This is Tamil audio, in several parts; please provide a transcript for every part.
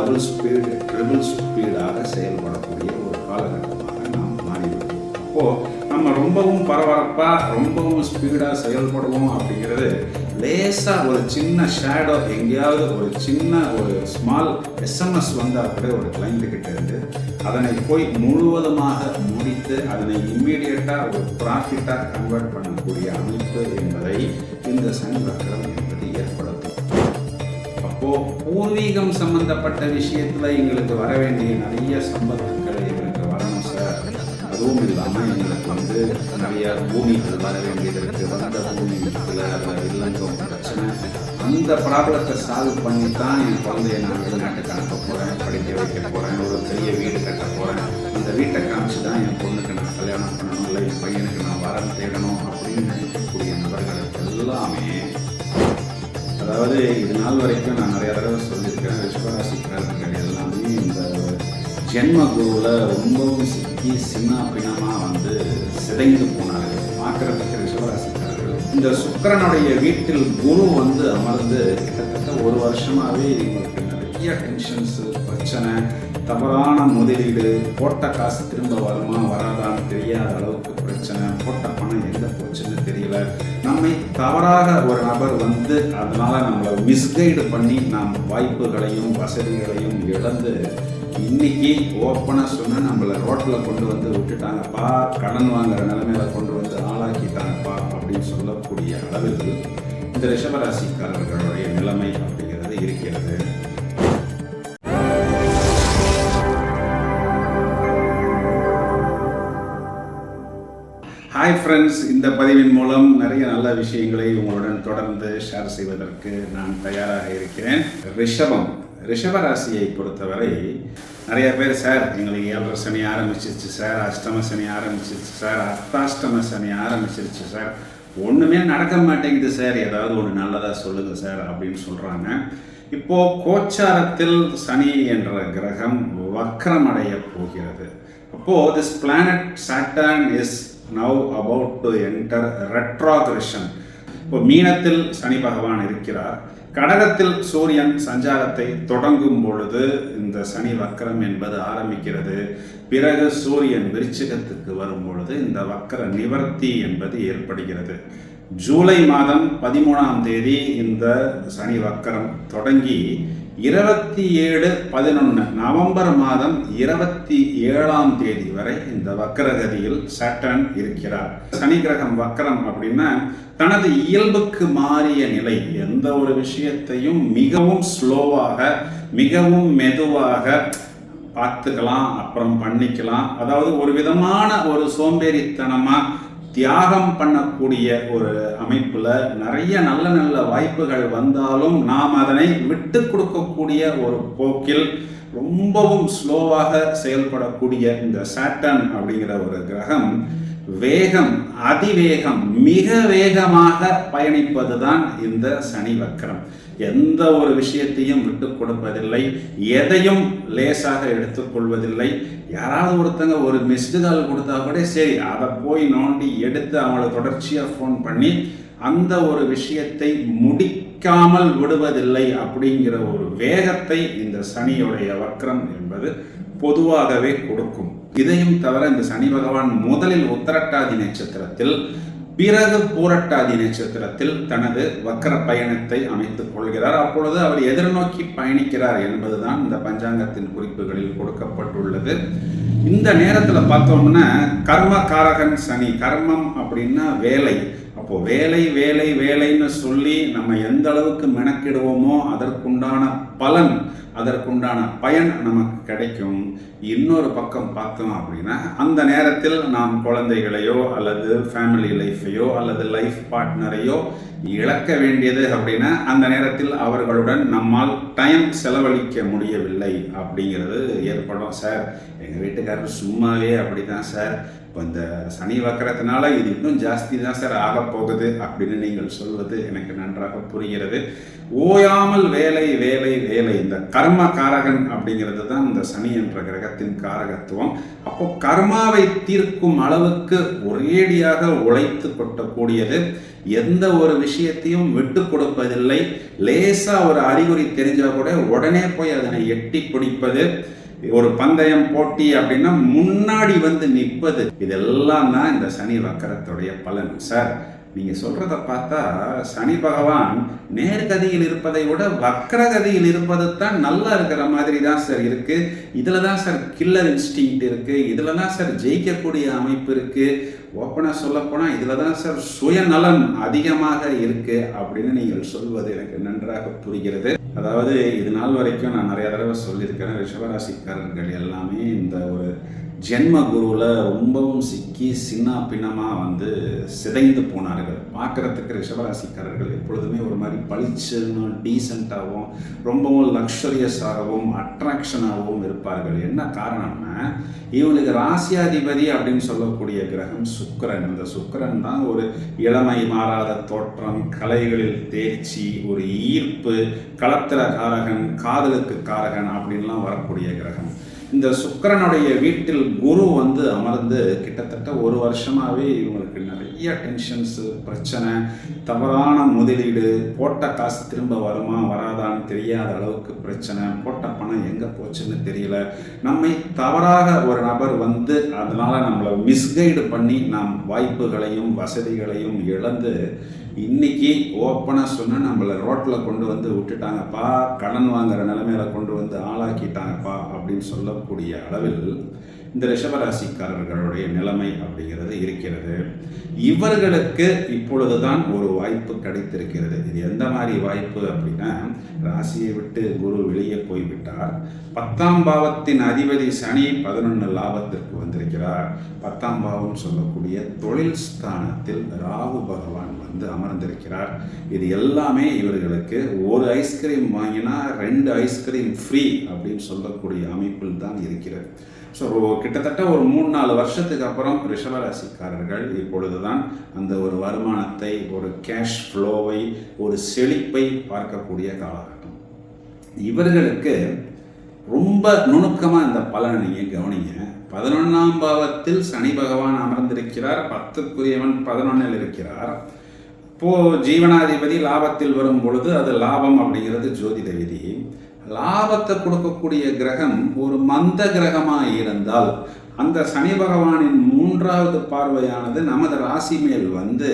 டபுள் ஸ்பீடு ட்ரிபிள் ஸ்பீடாக செயல்படக்கூடிய ஒரு காலகட்டமாக நாம் மாறிவிட்டோம். அப்போது நம்ம ரொம்பவும் பரபரப்பாக ரொம்பவும் ஸ்பீடாக செயல்படுவோம் அப்படிங்கிறது லேசாக ஒரு சின்ன ஷேடோ, எங்கேயாவது ஒரு சின்ன ஒரு ஸ்மால் எஸ்எம்எஸ் வந்தால் கூட ஒரு கிளைண்ட்டுக்கிட்ட இருந்து அதனை போய் முழுவதுமாக முடித்து அதனை இம்மீடியட்டாக ஒரு ப்ராஃபிட்டாக கன்வெர்ட் பண்ணக்கூடிய அமைப்பு என்பதை இந்த சனி வக்ரம் என்பது ஏற்படுத்தும். அப்போது பூர்வீகம் சம்பந்தப்பட்ட விஷயத்தில் எங்களுக்கு வர வேண்டிய நிறைய சம்பத்துக்கள் எங்களுக்கு வரணும் சார். அதுவும் இல்லாமல் எங்களுக்கு நிறைய பூமிகள் வர வேண்டியது இருக்குது. வந்த பூமிகள் இல்லைங்க பிரச்சனை, அந்த ப்ராப்ளத்தை சால்வ் பண்ணி தான் என் குழந்தைய நான் வெளிநாட்டுக்கு அனுப்ப போகிறேன், படிக்க வைக்க போகிறேன், ஒரு பெரிய வீடு கட்ட போகிறேன், அந்த வீட்டை காமிச்சு தான் என் பொண்ணுக்கு நான் கல்யாணம் பண்ணணும், இல்லை என் பையனுக்கு நான் வரம் தேடணும் அப்படின்னு நினைக்கக்கூடிய நபர்களுக்கு எல்லாமே, அதாவது இது நாள் வரைக்கும் நான் நிறைய தடவை சொல்லியிருக்கேன், ரிஷபராசிக்காரர்கள் எல்லாமே இந்த ஜென்ம குருவில் ரொம்பவும் சிக்கி சின்ன பின்னமாக சிதைந்து போனார்கள். பார்க்குறதுக்கு ரிஷபராசிக்காரர்கள் இந்த சுக்கிரனுடைய வீட்டில் குரு அமர்ந்து கிட்டத்தட்ட ஒரு வருஷமாகவே இவங்களுக்கு நிறைய டென்ஷன்ஸு, பிரச்சனை, தவறான முதலீடு, போட்ட காசு திரும்ப வருமா வராதான்னு தெரியாத அளவுக்கு பிரச்சனை, போட்ட பணம் எங்கே போச்சுன்னு தெரியல, நம்மை தவறாக ஒரு நபர் அதனால் நம்மளை மிஸ்கைடு பண்ணி நாம் வாய்ப்புகளையும் வசதிகளையும் இழந்து இன்னைக்கு ஓப்பனாக சொன்னால் நம்மளை ரோட்டில் கொண்டு விட்டுட்டாங்கப்பா, கடன் வாங்குற நிலைமையில கொண்டு ஆளாக்கிட்டாங்கப்பா அப்படின்னு சொல்லக்கூடிய அளவில் இந்த ரிஷபராசிக்காரர்களுடைய நிலைமை அப்படிங்கிறது இருக்கிறது. ஹாய் ஃப்ரெண்ட்ஸ், இந்த பதிவின் மூலம் நிறைய நல்ல விஷயங்களை உங்களுடன் தொடர்ந்து ஷேர் செய்வதற்கு நான் தயாராக இருக்கிறேன். ரிஷபராசியை பொறுத்தவரை நிறைய பேர் சார் எங்களுக்கு 7 சனி ஆரம்பிச்சிருச்சு சார், அஷ்டம சனி ஆரம்பிச்சிருச்சு சார், அர்த்தாஷ்டம சனி ஆரம்பிச்சிருச்சு சார், ஒன்றுமே நடக்க மாட்டேங்குது சார், ஏதாவது ஒன்று நல்லதாக சொல்லுங்கள் சார் அப்படின்னு சொல்கிறாங்க. இப்போது கோச்சாரத்தில் சனி என்ற கிரகம் வக்ரமடைய போகிறது. அப்போது this planet Saturn is now about to enter retrogression. இப்போ மீனத்தில் சனி பகவான் இருக்கிறார், கடகத்தில் சூரியன் சஞ்சாரத்தை தொடங்கும் பொழுது இந்த சனி வக்கரம் என்பது ஆரம்பிக்கிறது. பிறகு சூரியன் விருச்சிகத்துக்கு வரும் பொழுது இந்த வக்கர நிவர்த்தி என்பது ஏற்படுகிறது. ஜூலை மாதம் 13ஆம் தேதி இந்த சனி வக்கரம் தொடங்கி 27/11 நவம்பர் மாதம் 27ஆம் தேதி வரை இந்த வக்கரகதியில் சாட்டர்ன் இருக்கிறார். சனி கிரகம் வக்கரம் அப்படின்னா தனது இயல்புக்கு மாறிய நிலை, எந்த ஒரு விஷயத்தையும் மிகவும் ஸ்லோவாக மிகவும் மெதுவாக பார்த்துக்கலாம், அப்புறம் பண்ணிக்கலாம், அதாவது ஒரு விதமான ஒரு சோம்பேறித்தனமாக தியாகம் பண்ணக்கூடிய ஒரு அமைப்புல நிறைய நல்ல நல்ல வாய்ப்புகள் வந்தாலும் நாம் அதனை விட்டு கொடுக்கக்கூடிய ஒரு போக்கில் ரொம்பவும் ஸ்லோவாக செயல்படக்கூடிய இந்த சாட்டர்ன் அப்படிங்கிற ஒரு கிரகம் வேகம், அதிவேகம், மிக வேகமாக பயணிப்பது தான் இந்த சனி வக்கரம். எந்த ஒரு விஷயத்தையும் விட்டு கொடுப்பதில்லை, எதையும் லேசாக எடுத்துக்கொள்வதில்லை. யாராவது ஒருத்தங்க ஒரு மிஸ்டு கால் கொடுத்தா கூட சரி, அதை போய் நோண்டி எடுத்து அவங்கள தொடர்ச்சியாக ஃபோன் பண்ணி அந்த ஒரு விஷயத்தை முடிக்காமல் விடுவதில்லை அப்படிங்கிற ஒரு வேகத்தை இந்த சனியுடைய வக்ரம் என்பது பொதுவாகவே கொடுக்கும். இதையும் தவிர இந்த சனி பகவான் முதலில் உத்திரட்டாதி நட்சத்திரத்தில், பிறகு பூரட்டாதி நட்சத்திரத்தில் தனது வக்கர பயணத்தை அமைத்துக் கொள்கிறார். அப்பொழுது அவர் எதிர்நோக்கி பயணிக்கிறார் என்பதுதான் இந்த பஞ்சாங்கத்தின் குறிப்புகளில் கொடுக்கப்பட்டுள்ளது. இந்த நேரத்தில் பார்த்தோம்னா கர்மகாரகன் சனி, கர்மம் அப்படின்னா வேலை. அப்போ வேலை வேலை வேலைன்னு சொல்லி நம்ம எந்த அளவுக்கு மெனக்கிடுவோமோ அதற்குண்டான பலன், அதற்குண்டான பயன் நமக்கு கிடைக்கும். இன்னொரு பக்கம் பார்த்தோம் அப்படின்னா அந்த நேரத்தில் நாம் குழந்தைகளையோ அல்லது ஃபேமிலி லைஃப்பையோ அல்லது லைஃப் பார்ட்னரையோ இழக்க வேண்டியது அப்படின்னா அந்த நேரத்தில் அவர்களுடன் நம்மால் டைம் செலவழிக்க முடியவில்லை அப்படிங்கிறது ஏற்படும். சார் எங்கள் வீட்டுக்காரர் சும்மாவே அப்படி தான் சார், இப்போ இந்த சனி வக்கரத்தினால இது இன்னும் ஜாஸ்தி தான் சார் ஆகப்போகுது அப்படின்னு நீங்கள் சொல்வது எனக்கு நன்றாக புரிகிறது. ஓயாமல் வேலை வேலை வேலை, இந்த கர்ம காரகன் அப்படிங்கிறது தான் இந்த சனி என்ற கிரகத்தின் காரகத்துவம். அப்போ கர்மாவை தீர்க்கும் அளவுக்கு ஒரேடியாக உழைத்து கொட்டக்கூடியது, எந்த ஒரு விஷயத்தையும் விட்டு கொடுப்பதில்லை. லேசா ஒரு அறிகுறி தெரிஞ்சா கூட உடனே போய் அதனை எட்டி பிடிப்பது, ஒரு பந்தயம் போட்டி அப்படின்னா முன்னாடி வந்து நிற்பது, இதெல்லாம் தான் இந்த சனி வக்கரத்துடைய பலன். சார் நீங்க சொல்றத பார்த்தா சனி பகவான் நேர்கதியில் இருப்பதை விட வக்கரகதியில் இருப்பது தான் நல்லா இருக்கிற மாதிரி தான் சார் இருக்கு. இதுல தான் சார் கில்லர் இன்ஸ்டிங்க்ட் இருக்கு, இதுல தான் சார் ஜெயிக்கக்கூடிய அமைப்பு இருக்கு. ஓப்பனாக சொல்லப்போனால் இதில் தான் சார் சுயநலம் அதிகமாக இருக்கு அப்படின்னு நீங்கள் சொல்வது எனக்கு நன்றாக புரிகிறது. அதாவது இது நாள் வரைக்கும் நான் நிறைய தடவை சொல்லியிருக்கிறேன், ரிஷபராசிக்காரர்கள் எல்லாமே இந்த ஒரு ஜென்ம குருவில் ரொம்பவும் சிக்கி சின்ன பின்னமாக வந்து சிதைந்து போனார்கள். பார்க்குறதுக்கு ரிஷபராசிக்காரர்கள் எப்பொழுதுமே ஒரு மாதிரி பளிச்சுன்னு டீசெண்டாகவும் ரொம்பவும் லக்ஸரியஸாகவும் அட்ராக்ஷனாகவும் இருப்பார்கள். என்ன காரணம்னா இவங்களுக்கு ராசியாதிபதி அப்படின்னு சொல்லக்கூடிய கிரகம் சுக்கிரன். இந்த சுக்கிரன் தான் ஒரு இளமை மாறாத தோற்றம், கலைகளில் தேர்ச்சி, ஒரு ஈர்ப்பு, களத்திர காரகன், காதலுக்கு காரகன் அப்படின்லாம் வரக்கூடிய கிரகம். இந்த சுக்கிரனுடைய வீட்டில் குரு வந்து அமர்ந்து கிட்டத்தட்ட ஒரு வருஷமாகவே இவங்களுக்கு நிறைய டென்ஷன்ஸு, பிரச்சனை, தவறான முதலீடு, போட்ட காசு திரும்ப வருமா வராதான்னு தெரியாத அளவுக்கு பிரச்சனை, போட்ட பணம் எங்கே போச்சுன்னு தெரியல, நம்மை தவறாக ஒரு நபர் வந்து அதனால் நம்மளை மிஸ்கைடு பண்ணி நாம் வாய்ப்புகளையும் வசதிகளையும் இழந்து இன்னைக்கு ஓப்பனாக சொன்னால் நம்மளை ரோட்டில் கொண்டு வந்து விட்டுட்டாங்கப்பா, கடன் வாங்குற நிலைமையில கொண்டு வந்து ஆளாக்கிட்டாங்கப்பா அப்படின்னு சொல்லக்கூடிய அளவில் இந்த ரிஷபராசிக்காரர்களுடைய நிலைமை அப்படிங்கிறது இருக்கிறது. இவர்களுக்கு இப்பொழுதுதான் ஒரு வாய்ப்பு கிடைத்திருக்கிறது. இது எந்த மாதிரி வாய்ப்பு அப்படின்னா, ராசியை விட்டு குரு வெளியே போய்விட்டார். 10ஆம் பாவத்தின் அதிபதி சனி 11 லாபத்திற்கு வந்திருக்கிறார். 10ஆம் பாவம் சொல்லக்கூடிய தொழில் ஸ்தானத்தில் ராகு பகவான் வந்து அமர்ந்திருக்கிறார். இது எல்லாமே இவர்களுக்கு ஒரு ஐஸ்கிரீம் வாங்கினா 2 ஐஸ்கிரீம் ஃப்ரீ அப்படின்னு சொல்லக்கூடிய அமைப்பில் தான் இருக்கிறது. ஸோ கிட்டத்தட்ட ஒரு 3-4 வருஷத்துக்கு அப்புறம் ரிஷபராசிக்காரர்கள் இப்பொழுதுதான் அந்த ஒரு வருமானத்தை, ஒரு கேஷ் ஃப்ளோவை, ஒரு செழிப்பை பார்க்கக்கூடிய காலகட்டம். இவர்களுக்கு ரொம்ப நுணுக்கமாக இந்த பலனை நீங்கள் கவனிங்க. 11ஆம் பாவத்தில் சனி பகவான் அமர்ந்திருக்கிறார், 10க்குரியவன் 11இல் இருக்கிறார். இப்போது ஜீவனாதிபதி லாபத்தில் வரும் பொழுது அது லாபம் அப்படிங்கிறது ஜோதிட விதி. லாபத்தை கொடுக்கக்கூடிய கிரகம் ஒரு மந்த கிரகமாக இருந்தால் அந்த சனி பகவானின் 3வது பார்வையானது நமது ராசி மேல் வந்து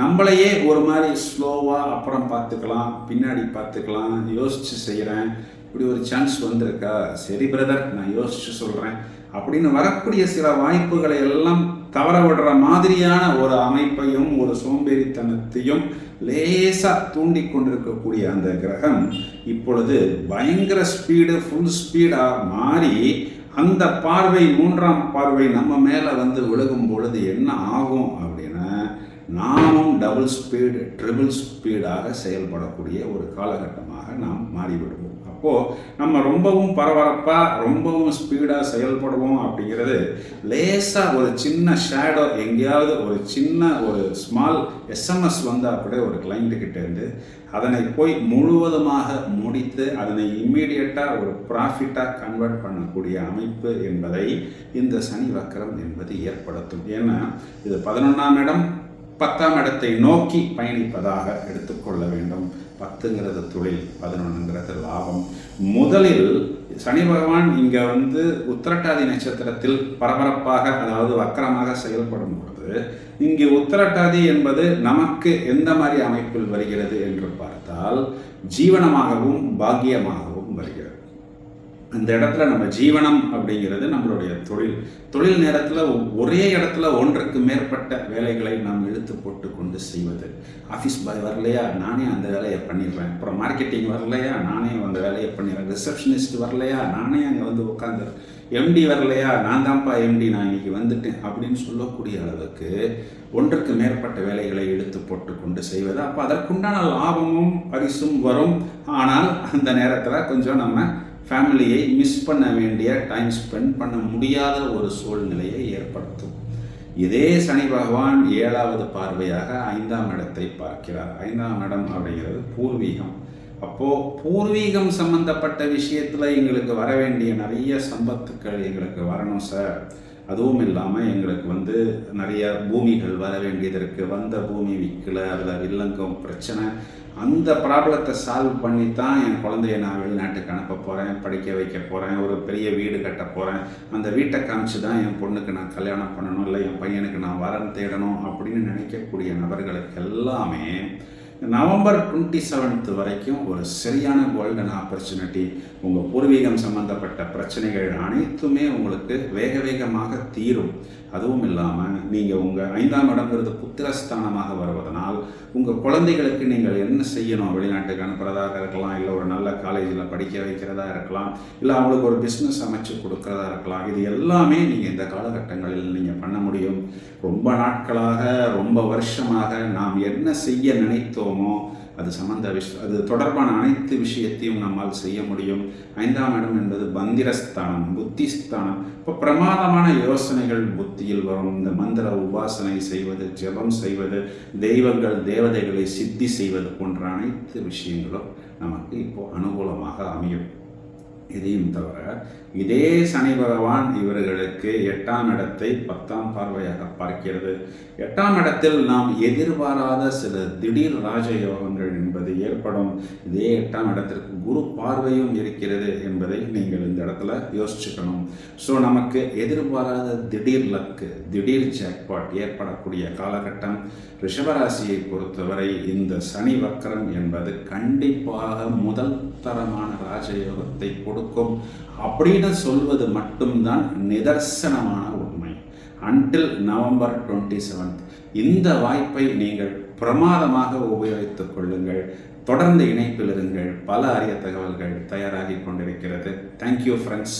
நம்மளையே ஒரு மாதிரி ஸ்லோவாக அப்புறம் பார்த்துக்கலாம், பின்னாடி பார்த்துக்கலாம், யோசிச்சு செய்கிறேன், இப்படி ஒரு சான்ஸ் வந்திருக்கா, சரி பிரதர் நான் யோசிச்சு சொல்கிறேன் அப்படின்னு வரக்கூடிய சில வாய்ப்புகளை எல்லாம் தவற விடுற மாதிரியான ஒரு அமைப்பையும் ஒரு சோம்பேறித்தனத்தையும் லேசாக தூண்டி கொண்டிருக்கக்கூடிய அந்த கிரகம் இப்பொழுது பயங்கர ஸ்பீடு, ஃபுல் ஸ்பீடாக மாறி அந்த பார்வை, 3ஆம் பார்வை நம்ம மேலே வந்து விழுகும் பொழுது என்ன ஆகும் அப்படின்னா, நாமும் டபுள் ஸ்பீடு, ட்ரிபிள் ஸ்பீடாக செயல்படக்கூடிய ஒரு காலகட்டமாக நாம் மாறிவிடுவோம். அப்போது நம்ம ரொம்பவும் பரபரப்பாக, ரொம்பவும் ஸ்பீடாக செயல்படுவோம் அப்படிங்கிறது லேசாக ஒரு சின்ன ஷேடோ, எங்கேயாவது ஒரு சின்ன ஒரு ஸ்மால் எஸ்எம்எஸ் வந்தால் கூட ஒரு கிளைண்ட்டுக்கிட்டேருந்து அதனை போய் முழுவதுமாக முடித்து அதனை இம்மீடியட்டாக ஒரு ப்ராஃபிட்டாக கன்வெர்ட் பண்ணக்கூடிய அமைப்பு என்பதை இந்த சனி வக்கரம் என்பது ஏற்படுத்தும். ஏன்னா இது 11ஆம் இடம் 10ஆம் இடத்தை நோக்கி பயணிப்பதாக எடுத்துக்கொள்ள வேண்டும். 10ங்கிறது தொழில், 11ங்கிறது லாபம். முதலில் சனி பகவான் இங்கே வந்து உத்திரட்டாதி நட்சத்திரத்தில் பரபரப்பாக, அதாவது வக்கரமாக செயல்படும் பொழுது இங்கே உத்திரட்டாதி என்பது நமக்கு எந்த மாதிரி அமைப்பில் வருகிறது என்று பார்த்தால் ஜீவனமாகவும் பாக்கியமாகவும் வருகிறது. அந்த இடத்துல நம்ம ஜீவனம் அப்படிங்கிறது நம்மளுடைய தொழில் நேரத்தில் ஒரே இடத்துல ஒன்றுக்கு மேற்பட்ட வேலைகளை நாம் இழுத்து போட்டு கொண்டு செய்வது. ஆஃபீஸ் பாய் வரலையா, நானே அந்த வேலையை பண்ணிடுறேன். அப்புறம் மார்க்கெட்டிங் வரலையா, நானே அந்த வேலையை பண்ணிடுறேன். ரிசப்ஷனிஸ்ட் வரலையா, நானே அங்கே வந்து உட்காந்து. எம்டி வரலையா, நான் தான்ப்பா எம்டி, நான் இன்னைக்கு வந்துட்டேன் அப்படின்னு சொல்லக்கூடிய அளவுக்கு ஒன்றுக்கு மேற்பட்ட வேலைகளை இழுத்து போட்டு கொண்டு செய்வது. அப்போ அதற்குண்டான லாபமும் பரிசும் வரும். ஆனால் அந்த நேரத்தில் கொஞ்சம் நம்ம ஃபேமிலியை மிஸ் பண்ண வேண்டிய, டைம் ஸ்பெண்ட் பண்ண முடியாத ஒரு சூழ்நிலையை ஏற்படுத்தும். இதே சனி பகவான் 7வது பார்வையாக 5ஆம் இடத்தை பார்க்கிறார். 5ஆம் இடம் அப்படிங்கிறது பூர்வீகம். அப்போது பூர்வீகம் சம்பந்தப்பட்ட விஷயத்தில் எங்களுக்கு வர வேண்டிய நிறைய சம்பத்துக்கள் எங்களுக்கு வரணும் சார். அதுவும் இல்லாமல் எங்களுக்கு நிறைய பூமிகள் வர வேண்டியது இருக்குது. வந்த பூமி விற்கல, அதில் வில்லங்கம் பிரச்சனை. அந்த ப்ராப்ளத்தை சால்வ் பண்ணி தான் என் குழந்தைய நான் வெளிநாட்டுக்கு அனுப்ப போகிறேன், படிக்க வைக்க போகிறேன், ஒரு பெரிய வீடு கட்ட போகிறேன். அந்த வீட்டை காமிச்சு தான் என் பொண்ணுக்கு நான் கல்யாணம் பண்ணணும், இல்லை என் பையனுக்கு நான் வரன் தேடணும் அப்படின்னு நினைக்கக்கூடிய நபர்களுக்கு எல்லாமே நவம்பர் 27 வரைக்கும் ஒரு சரியான கோல்டன் ஆப்பர்ச்சுனிட்டி. உங்கள் பூர்வீகம் சம்பந்தப்பட்ட பிரச்சனைகள் அனைத்துமே உங்களுக்கு வேக வேகமாக தீரும். அதுவும் இல்லாமல் நீங்கள் உங்கள் 5ஆம் இடங்கிறது புத்திரஸ்தானமாக வருவதனால் உங்கள் குழந்தைகளுக்கு நீங்கள் என்ன செய்யணும், வெளிநாட்டுக்கு அனுப்புறதாக இருக்கலாம், இல்லை ஒரு நல்ல காலேஜில் படிக்க வைக்கிறதா இருக்கலாம், இல்லை அவங்களுக்கு ஒரு பிஸ்னஸ் அமைச்சு கொடுக்கறதா இருக்கலாம். இது எல்லாமே நீங்கள் இந்த காலகட்டங்களில் நீங்கள் பண்ண முடியும். ரொம்ப நாட்களாக, ரொம்ப வருஷமாக நாம் என்ன செய்ய நினைத்தோமோ அது தொடர்பான அனைத்து விஷயத்தையும் நம்மால் செய்ய முடியும். 5ஆம் இடம் என்பது பந்திரஸ்தானம், புத்திஸ்தானம். இப்போ பிரமாதமான யோசனைகள் புத்தியில் வரும். இந்த மந்திர உபாசனை செய்வது, ஜெபம் செய்வது, தெய்வங்கள் தேவதைகளை சித்தி செய்வது போன்ற அனைத்து விஷயங்களும் நமக்கு இப்போது அனுகூலமாக அமையும். இதையும் தவிர இதே சனி பகவான் இவர்களுக்கு 8ஆம் இடத்தை 10ஆம் பார்வையாக பார்க்கிறது. 8ஆம் இடத்தில் நாம் எதிர்பாராத சில திடீர் ராஜயோகங்கள் என்பது ஏற்படும். இதே 8ஆம் இடத்திற்கு குரு பார்வையும் இருக்கிறது என்பதை நீங்கள் இந்த இடத்துல யோசிச்சுக்கணும். ஸோ நமக்கு எதிர்பாராத திடீர் லக்கு, திடீர் ஜாக்பாட் ஏற்படக்கூடிய காலகட்டம். ரிஷபராசியை பொறுத்தவரை இந்த சனி வக்கரம் என்பது கண்டிப்பாக முதல் தரமான ராஜயோகத்தை கொடுக்கும் அப்படின்னு சொல்வது மட்டும்தான் நிதர்சனமான உண்மை. அன்டில் நவம்பர் 27 இந்த வாய்ப்பை நீங்கள் பிரமாதமாக உபயோகித்துக் கொள்ளுங்கள். தொடர்ந்து இணைப்பில் இருங்கள். பல அரிய தகவல்கள் தயாராகி கொண்டிருக்கிறது. Thank you friends.